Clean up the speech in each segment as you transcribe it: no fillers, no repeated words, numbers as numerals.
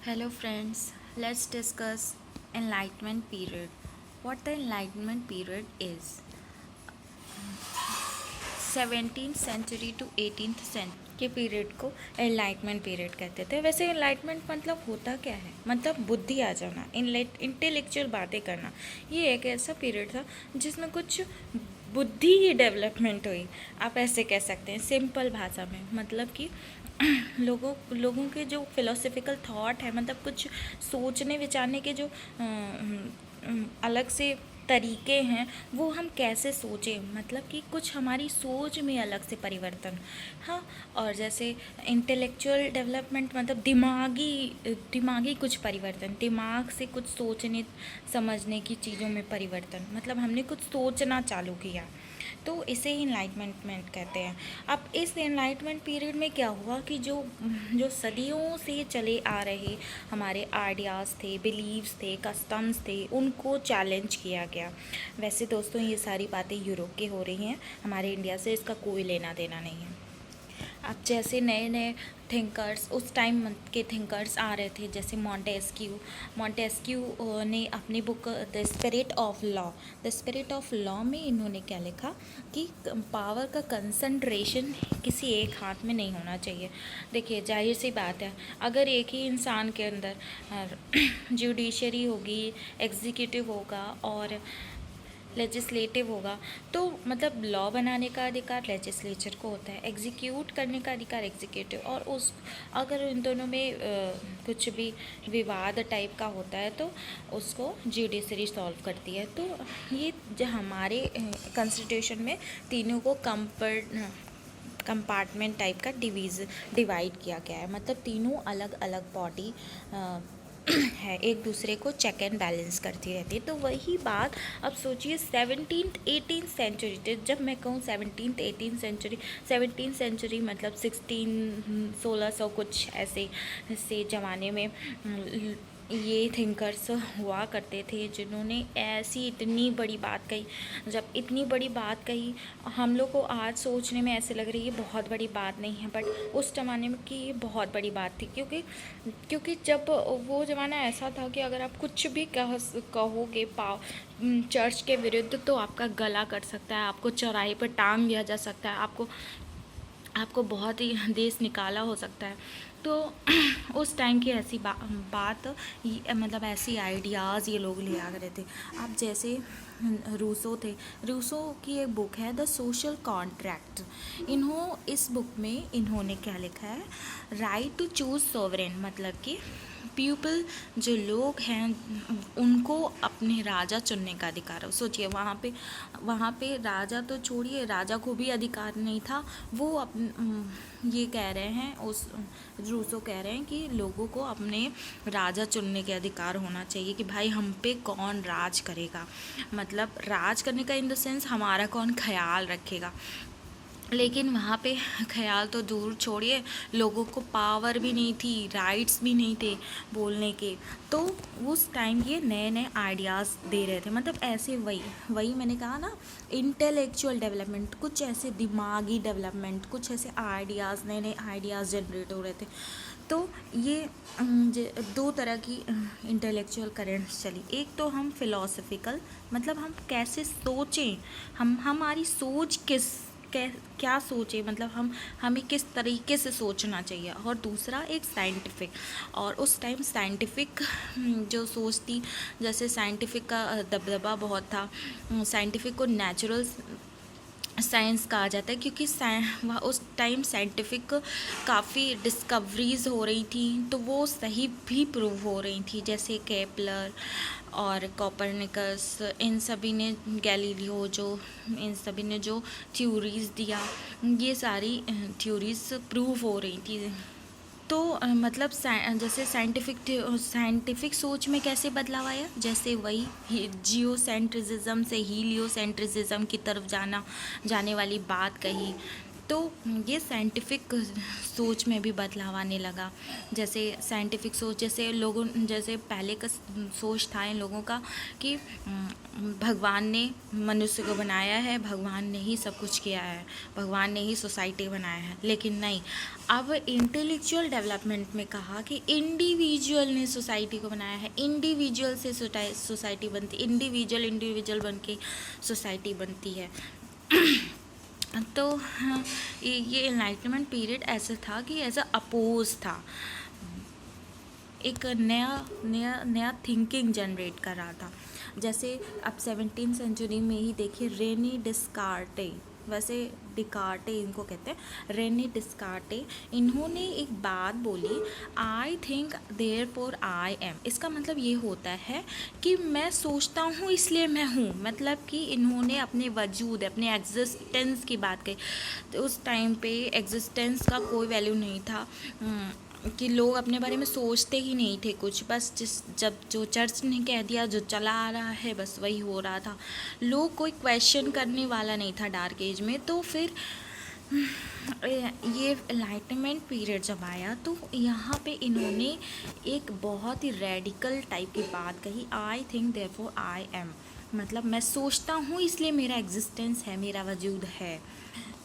Hello friends, let's discuss enlightenment period. What the enlightenment period is. 17th century to 18th century के period को enlightenment period कहते थे। वैसे enlightenment मतलब होता क्या है? मतलब बुद्धि आ जाना, इंटेलेक्चुअल बातें करना। ये एक ऐसा पीरियड था जिसमें कुछ बुद्धि की डेवलपमेंट हुई, आप ऐसे कह सकते हैं सिंपल भाषा में। मतलब कि लोगों के जो फिलोसफिकल थॉट है, मतलब कुछ सोचने विचारने के जो अलग से तरीके हैं, वो हम कैसे सोचें, मतलब कि कुछ हमारी सोच में अलग से परिवर्तन। हाँ, और जैसे इंटेलेक्चुअल डेवलपमेंट मतलब दिमागी कुछ परिवर्तन, दिमाग से कुछ सोचने समझने की चीज़ों में परिवर्तन, मतलब हमने कुछ सोचना चालू किया, तो इसे ही इनलाइटमेंट कहते हैं। अब इस इनलाइटमेंट पीरियड में क्या हुआ कि जो जो सदियों से चले आ रहे हमारे आइडियाज़ थे, बिलीव्स थे, कस्टम्स थे, उनको चैलेंज किया गया। वैसे दोस्तों, ये सारी बातें यूरोप की हो रही हैं, हमारे इंडिया से इसका कोई लेना देना नहीं है। अब जैसे नए नए थिंकर्स, उस टाइम के थिंकर्स आ रहे थे, जैसे मॉन्टेस्क्यू ने अपनी book the spirit of law में इन्होंने क्या लिखा कि पावर का कंसंट्रेशन किसी एक हाथ में नहीं होना चाहिए। देखिए, जाहिर सी बात है, अगर एक ही इंसान के अंदर जुडिशरी होगी, एग्जीक्यूटिव होगा और लेजिस्लेटिव होगा, तो मतलब लॉ बनाने का अधिकार लेजिस्लेचर को होता है, एग्जीक्यूट करने का अधिकार एग्जीक्यूटिव, और उस अगर इन दोनों में कुछ भी विवाद टाइप का होता है तो उसको जुडिशरी सॉल्व करती है। तो ये जो हमारे कॉन्स्टिट्यूशन में तीनों को कंपार्टमेंट टाइप का डिवाइड किया गया है, मतलब तीनों अलग अलग बॉडी है, एक दूसरे को चेक एंड बैलेंस करती रहती है। तो वही बात अब सोचिए 17th 18th सेंचुरी, जब मैं कहूँ 17th 18th century, 17th century मतलब 1600 कुछ ऐसे से ज़माने में ये थिंकर्स हुआ करते थे जिन्होंने ऐसी इतनी बड़ी बात कही। जब इतनी बड़ी बात कही, हम लोग को आज सोचने में ऐसे लग रही है बहुत बड़ी बात नहीं है, बट उस ज़माने में की ये बहुत बड़ी बात थी, क्योंकि जब वो ज़माना ऐसा था कि अगर आप कुछ भी कहोगे चर्च के विरुद्ध, तो आपका गला कट सकता है, आपको चौराहे पर टांग दिया जा सकता है, आपको बहुत ही देश निकाला हो सकता है। तो उस टाइम की ऐसी बात मतलब ऐसी आइडियाज़ ये लोग ले आ रहे थे। अब जैसे रूसो की एक बुक है द सोशल कॉन्ट्रैक्ट। इस बुक में इन्होंने क्या लिखा है, राइट टू चूज सोवरेन, मतलब कि पीपल जो लोग हैं उनको अपने राजा चुनने का अधिकार है। सोचिए, वहाँ पे राजा तो छोड़िए, राजा को भी अधिकार नहीं था। वो ये कह रहे हैं, उस रूसो कह रहे हैं कि लोगों को अपने राजा चुनने के अधिकार होना चाहिए कि भाई हम पे कौन राज करेगा, मतलब राज करने का इन द सेंस हमारा कौन ख्याल रखेगा। लेकिन वहाँ पे ख्याल तो दूर छोड़िए, लोगों को पावर भी नहीं थी, राइट्स भी नहीं थे बोलने के। तो उस टाइम ये नए नए आइडियाज़ दे रहे थे, मतलब ऐसे वही मैंने कहा ना, इंटेलेक्चुअल डेवलपमेंट, कुछ ऐसे दिमागी डेवलपमेंट, कुछ ऐसे आइडियाज़, नए नए आइडियाज़ जनरेट हो रहे थे। तो ये दो तरह की इंटेलेक्चुअल करेंट्स चली। एक तो हम फिलोसफिकल, मतलब हम कैसे सोचें, हमारी सोच क्या सोचे, मतलब हमें किस तरीके से सोचना चाहिए। और दूसरा एक साइंटिफिक, और उस टाइम साइंटिफिक जो सोच थी, जैसे साइंटिफिक का दबदबा बहुत था, साइंटिफिक को नेचुरल साइंस कहा जाता है, क्योंकि उस टाइम साइंटिफिक काफ़ी डिस्कवरीज हो रही थी, तो वो सही भी प्रूव हो रही थी, जैसे केपलर और कोपरनिकस, इन सभी ने, गैलीलियो, इन सभी ने जो थ्योरीज़ दिया, ये सारी थ्योरीज़ प्रूव हो रही थी। तो मतलब जैसे साइंटिफिक सोच में कैसे बदलाव आया, जैसे वही जियोसेंट्रिज्म से हीलियोसेंट्रिज्म की तरफ जाने वाली बात कही। तो ये साइंटिफिक सोच में भी बदलाव आने लगा। जैसे साइंटिफिक सोच, जैसे पहले का सोच था इन लोगों का कि भगवान ने मनुष्य को बनाया है, भगवान ने ही सब कुछ किया है, भगवान ने ही सोसाइटी बनाया है। लेकिन नहीं, अब इंटेलेक्चुअल डेवलपमेंट में कहा कि इंडिविजुअल ने सोसाइटी को बनाया है, इंडिविजुअल से सोसाइटी बनती, इंडिविजुअल बन के सोसाइटी बनती है। तो हाँ, ये एनलाइटमेंट पीरियड ऐसा था कि ऐसा अपोज था, एक नया थिंकिंग जनरेट कर रहा था। जैसे अब 17वीं सेंचुरी में ही देखिए, रेनी डिस्कार्टे, वैसे डिकार्टे इनको कहते हैं, रेनी डिस्कार्टे, इन्होंने एक बात बोली, I think therefore I am. इसका मतलब ये होता है कि मैं सोचता हूँ इसलिए मैं हूँ। मतलब कि इन्होंने अपने वजूद, अपने एग्जिस्टेंस की बात कही। तो उस टाइम पे एग्जिस्टेंस का कोई वैल्यू नहीं था, कि लोग अपने बारे में सोचते ही नहीं थे कुछ, बस जब जो चर्च ने कह दिया, जो चला आ रहा है, बस वही हो रहा था। लोग कोई क्वेश्चन करने वाला नहीं था डार्क एज में। तो फिर ये एनलाइटमेंट पीरियड जब आया तो यहाँ पे इन्होंने एक बहुत ही रेडिकल टाइप की बात कही, I think therefore I am. मतलब मैं सोचता हूँ इसलिए मेरा एग्जिस्टेंस है, मेरा वजूद है।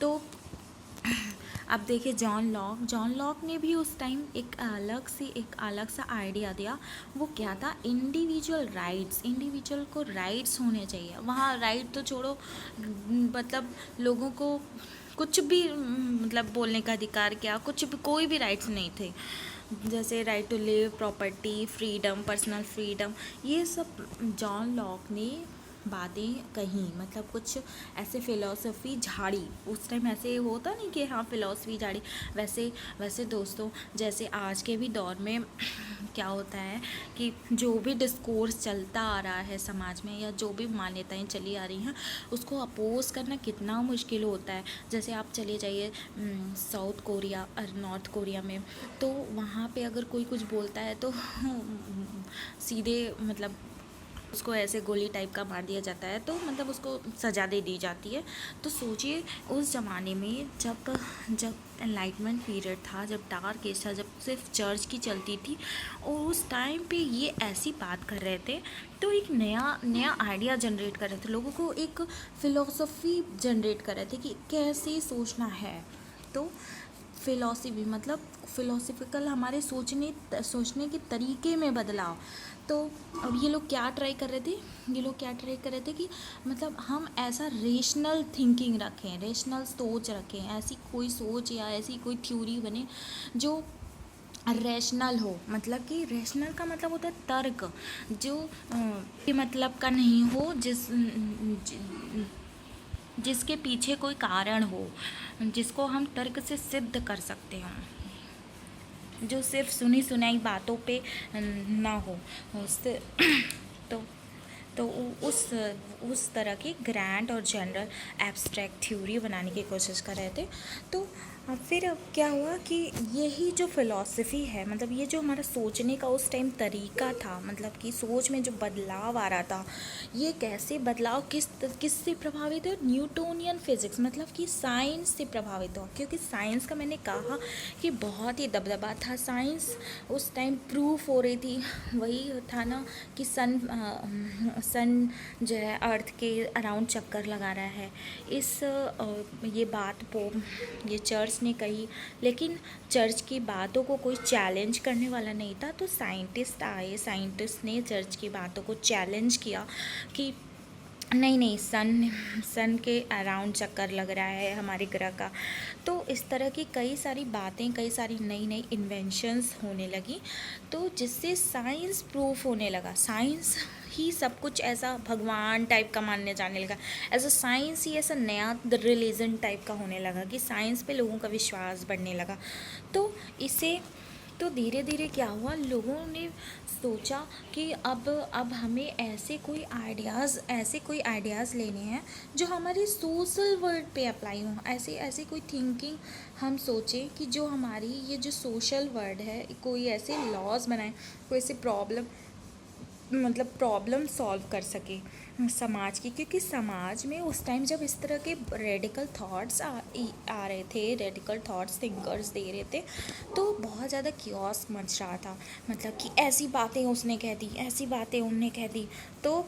तो अब देखिए जॉन लॉक ने भी उस टाइम एक अलग सा आइडिया दिया। वो क्या था, इंडिविजुअल राइट्स, इंडिविजुअल को राइट्स होने चाहिए। वहाँ राइट तो छोड़ो, मतलब लोगों को कुछ भी मतलब बोलने का अधिकार, क्या कुछ भी, कोई भी राइट्स नहीं थे। जैसे right to live, property, freedom, personal freedom, ये सब जॉन लॉक ने बातें कहीं। मतलब कुछ ऐसे फ़िलॉसफी झाड़ी, उस टाइम ऐसे होता नहीं कि हाँ फ़िलॉसफी झाड़ी। वैसे दोस्तों, जैसे आज के भी दौर में क्या होता है कि जो भी डिस्कोर्स चलता आ रहा है समाज में, या जो भी मान्यताएं चली आ रही हैं, उसको अपोज करना कितना मुश्किल होता है। जैसे आप चले जाइए साउथ कोरिया और नॉर्थ कोरिया में, तो वहाँ पे अगर कोई कुछ बोलता है तो सीधे मतलब उसको ऐसे गोली टाइप का मार दिया जाता है, तो मतलब उसको सज़ा दे दी जाती है। तो सोचिए उस ज़माने में जब एनलाइटमेंट पीरियड था, जब डार्क एज था, जब सिर्फ चर्च की चलती थी, और उस टाइम पे ये ऐसी बात कर रहे थे, तो एक नया आइडिया जनरेट कर रहे थे, लोगों को एक फ़िलॉसफी जनरेट कर रहे थे कि कैसे सोचना है। तो फ़िलॉसफी मतलब फ़िलॉसफिकल हमारे सोचने के तरीके में बदलाव। तो अब ये लोग क्या ट्राई कर रहे थे कि मतलब हम ऐसा रेशनल थिंकिंग रखें, रेशनल सोच रखें, ऐसी कोई सोच या ऐसी कोई थ्योरी बने जो रैशनल हो। मतलब कि रैशनल का मतलब होता है तर्क, जो मतलब का नहीं हो, जिसके पीछे कोई कारण हो, जिसको हम तर्क से सिद्ध कर सकते हो, जो सिर्फ सुनी सुनाई बातों पे ना हो। उससे तो उस तरह की ग्रैंड और जनरल एब्स्ट्रैक्ट थ्योरी बनाने की कोशिश कर रहे थे। तो फिर अब क्या हुआ कि यही जो फ़िलॉसफी है, मतलब ये जो हमारा सोचने का उस टाइम तरीका था, मतलब कि सोच में जो बदलाव आ रहा था, ये कैसे बदलाव किससे प्रभावित है, न्यूटोनियन फिज़िक्स, मतलब कि साइंस से प्रभावित हो। क्योंकि साइंस का मैंने कहा कि बहुत ही दबदबा था, साइंस उस टाइम प्रूफ हो रही थी। वही था ना कि सन जो है अर्थ के अराउंड चक्कर लगा रहा है। ये बात ये चर्च ने कही, लेकिन चर्च की बातों को कोई चैलेंज करने वाला नहीं था। तो साइंटिस्ट आए, साइंटिस्ट ने चर्च की बातों को चैलेंज किया कि नहीं, सन के अराउंड चक्कर लग रहा है हमारे ग्रह का। तो इस तरह की कई सारी बातें, कई सारी नई इन्वेंशंस होने लगी, तो जिससे साइंस प्रूफ होने लगा। साइंस ही सब कुछ ऐसा भगवान टाइप का मानने जाने लगा, ऐसा साइंस ही ऐसा नया रिलीजन टाइप का होने लगा कि साइंस पे लोगों का विश्वास बढ़ने लगा। तो धीरे धीरे क्या हुआ, लोगों ने सोचा कि अब हमें ऐसे कोई आइडियाज़ लेने हैं जो हमारे सोशल वर्ल्ड पे अप्लाई हों। ऐसे कोई थिंकिंग हम सोचें कि जो हमारी ये जो सोशल वर्ल्ड है, कोई ऐसे लॉज बनाए, कोई ऐसे प्रॉब्लम मतलब प्रॉब्लम सॉल्व कर सके समाज की, क्योंकि समाज में उस टाइम जब इस तरह के रेडिकल थॉट्स आ रहे थे, रेडिकल थॉट्स थिंकर्स दे रहे थे, तो बहुत ज़्यादा कियोस मच रहा था। मतलब कि ऐसी बातें उसने कह दी, ऐसी बातें उनने कह दी, तो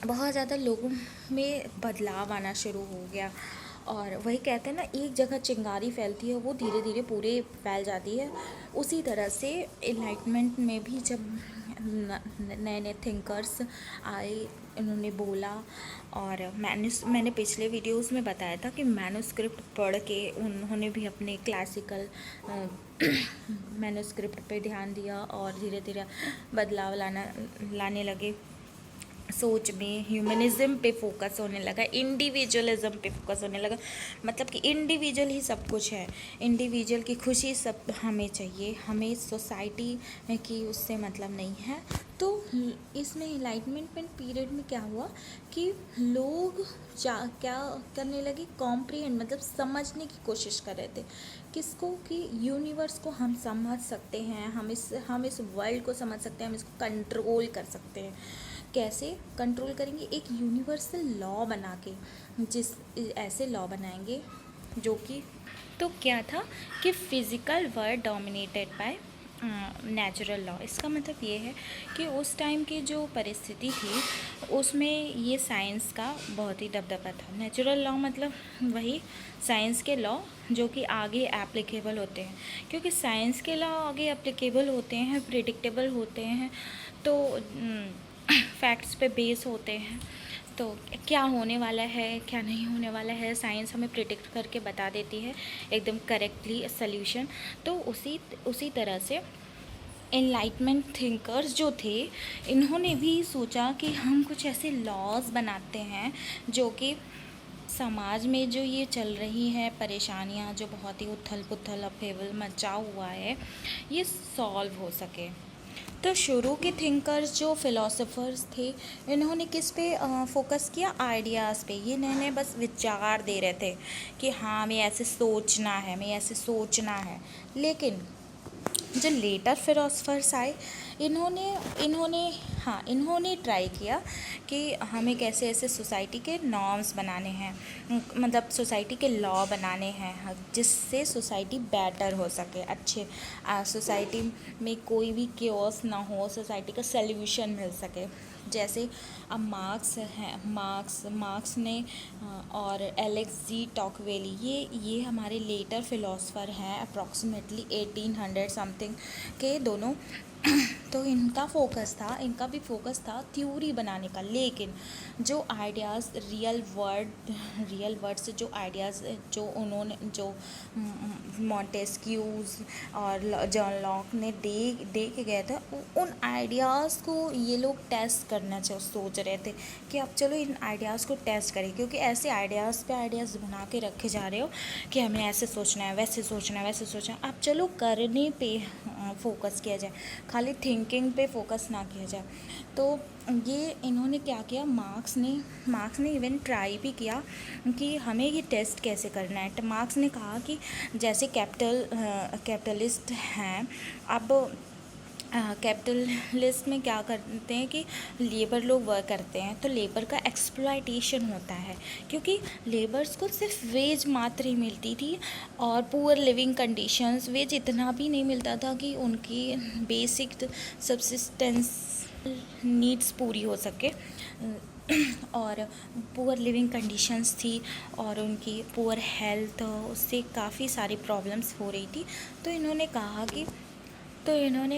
बहुत ज़्यादा लोगों में बदलाव आना शुरू हो गया। और वही कहते हैं ना, एक जगह चिंगारी फैलती है वो धीरे धीरे पूरे फैल जाती है। उसी तरह से इनलाइटमेंट में भी जब नए नए थिंकर्स आए, इन्होंने बोला। और मैंने पिछले वीडियोस में बताया था कि मैन्युस्क्रिप्ट पढ़ के उन्होंने भी अपने क्लासिकल मैन्युस्क्रिप्ट पे ध्यान दिया और धीरे धीरे बदलाव लाने लगे। सोच में ह्यूमनिज़्म पे फोकस होने लगा, इंडिविजुअलिज्म पे फोकस होने लगा। मतलब कि इंडिविजुअल ही सब कुछ है, इंडिविजुअल की खुशी सब हमें चाहिए, हमें सोसाइटी की उससे मतलब नहीं है। तो इसमें इनलाइटमेंट पीरियड में क्या हुआ कि लोग क्या करने लगे, कॉम्प्रिहेंड मतलब समझने की कोशिश कर रहे थे। किसको? कि यूनिवर्स को हम समझ सकते हैं, हम इस वर्ल्ड को समझ सकते हैं, हम इसको कंट्रोल कर सकते हैं। कैसे कंट्रोल करेंगे? एक यूनिवर्सल लॉ बना के, ऐसे लॉ बनाएंगे जो कि, तो क्या था कि physical world dominated by natural law. इसका मतलब ये है कि उस टाइम की जो परिस्थिति थी उसमें ये साइंस का बहुत ही दबदबा था। नेचुरल लॉ मतलब वही साइंस के लॉ जो कि आगे एप्लीकेबल होते हैं, क्योंकि साइंस के लॉ आगे एप्लीकेबल होते हैं, प्रिडिक्टेबल होते हैं, तो फैक्ट्स पे बेस होते हैं। तो क्या होने वाला है, क्या नहीं होने वाला है, साइंस हमें प्रिडिक्ट करके बता देती है एकदम करेक्टली सल्यूशन। तो उसी तरह से एनलाइटमेंट थिंकर्स जो थे, इन्होंने भी सोचा कि हम कुछ ऐसे लॉज बनाते हैं जो कि समाज में जो ये चल रही है परेशानियाँ, जो बहुत ही उथल पुथल अफेवल मचा हुआ है, ये सॉल्व हो सके। तो शुरू के थिंकर्स जो फिलोसोफर्स थे, इन्होंने किस पे फोकस किया? आइडियाज़ पे। ये नए नए बस विचार दे रहे थे कि हाँ हमें ऐसे सोचना है, हमें ऐसे सोचना है। लेकिन जो लेटर फिलोसफर्स आए, इन्होंने ट्राई किया कि हमें कैसे ऐसे सोसाइटी के नॉर्म्स बनाने हैं, मतलब सोसाइटी के लॉ बनाने हैं जिससे सोसाइटी बेटर हो सके, अच्छे सोसाइटी में कोई भी केओस ना हो, सोसाइटी का सल्यूशन मिल सके। जैसे अब मार्क्स ने और एलेक्स जी टॉकवेली, ये हमारे लेटर फिलोसफर हैं, अप्रॉक्सीमेटली 1800 समथिंग के दोनों। तो इनका भी फोकस था थ्योरी बनाने का। लेकिन जो आइडियाज़ रियल वर्ड से जो आइडियाज़ जो मॉन्टेस्क्यूज और जॉन लॉक ने दे के गए थे, उन आइडियाज़ को ये लोग टेस्ट करना सोच रहे थे कि अब चलो इन आइडियाज़ को टेस्ट करें, क्योंकि ऐसे आइडियाज़ पे आइडियाज़ बना के रखे जा रहे हो कि हमें ऐसे सोचना है, वैसे सोचना है, वैसे सोचना है। अब चलो करने पे फोकस किया जाए, खाली थिंकिंग पे फोकस ना किया जाए। तो ये इन्होंने क्या किया, मार्क्स ने इवन ट्राई भी किया कि हमें ये टेस्ट कैसे करना है। मार्क्स ने कहा कि जैसे कैपिटलिस्ट हैं, अब कैपिटलिस्ट में क्या करते हैं कि लेबर लोग वर्क करते हैं, तो लेबर का एक्सप्लॉयटेशन होता है, क्योंकि लेबर्स को सिर्फ वेज मात्र ही मिलती थी और पुअर लिविंग कंडीशंस, वेज इतना भी नहीं मिलता था कि उनकी बेसिक सब्सिस्टेंस नीड्स पूरी हो सके, और पुअर लिविंग कंडीशंस थी और उनकी पुअर हेल्थ, उससे काफ़ी सारी प्रॉब्लम्स हो रही थी। तो इन्होंने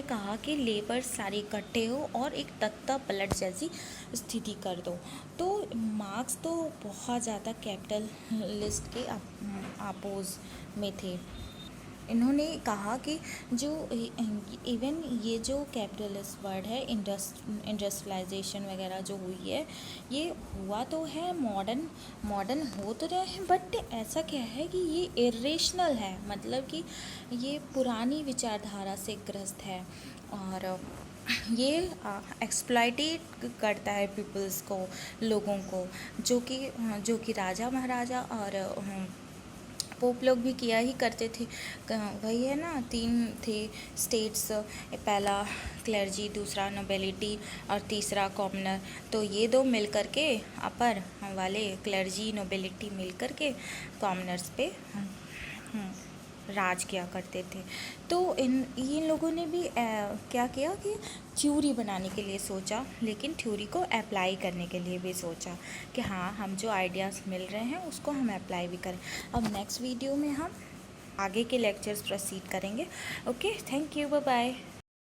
कहा कि लेबर सारे इकट्ठे हो और एक तख्ता पलट जैसी स्थिति कर दो। तो मार्क्स तो बहुत ज़्यादा कैपिटलिस्ट के अपोज में थे। इन्होंने कहा कि जो इवन ये जो कैपिटलिस्ट वर्ड है, इंडस्ट्रियलाइजेशन वगैरह जो हुई है, ये हुआ तो है, मॉडर्न हो तो रहे हैं, बट ऐसा क्या है कि ये इरेशनल है, मतलब कि ये पुरानी विचारधारा से ग्रस्त है और ये एक्सप्लॉइटेट करता है पीपल्स को, लोगों को, जो कि राजा महाराजा और पोप लोग भी किया ही करते थे। वही है ना, 3 थे स्टेट्स, पहला क्लर्जी, दूसरा नोबिलिटी और तीसरा कॉमनर। तो ये दो मिल कर के, अपर वाले क्लर्जी नोबिलिटी मिल कर के कॉमनर्स पे राज किया करते थे। तो इन लोगों ने भी क्या किया कि थ्योरी बनाने के लिए सोचा, लेकिन थ्योरी को अप्लाई करने के लिए भी सोचा कि हाँ, हम जो आइडियाज़ मिल रहे हैं उसको हम अप्लाई भी करें। अब नेक्स्ट वीडियो में हम आगे के लेक्चर्स प्रोसीड करेंगे। Okay, thank you, bye bye.